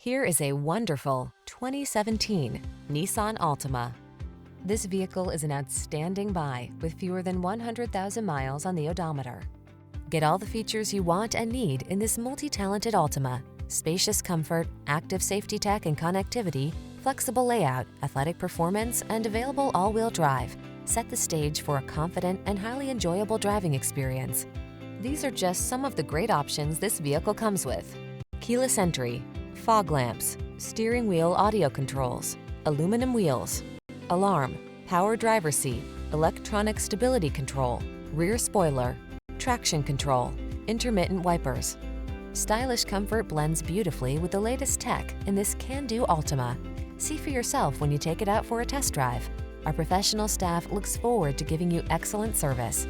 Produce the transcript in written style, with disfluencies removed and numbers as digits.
Here is a wonderful 2017 Nissan Altima. This vehicle is an outstanding buy with fewer than 100,000 miles on the odometer. Get all the features you want and need in this multi-talented Altima. Spacious comfort, active safety tech and connectivity, flexible layout, athletic performance, and available all-wheel drive set the stage for a confident and highly enjoyable driving experience. These are just some of the great options this vehicle comes with: keyless entry, fog lamps, steering wheel audio controls, aluminum wheels, alarm, power driver seat, electronic stability control, rear spoiler, traction control, intermittent wipers. Stylish comfort blends beautifully with the latest tech in this can-do Altima. See for yourself when you take it out for a test drive. Our professional staff looks forward to giving you excellent service.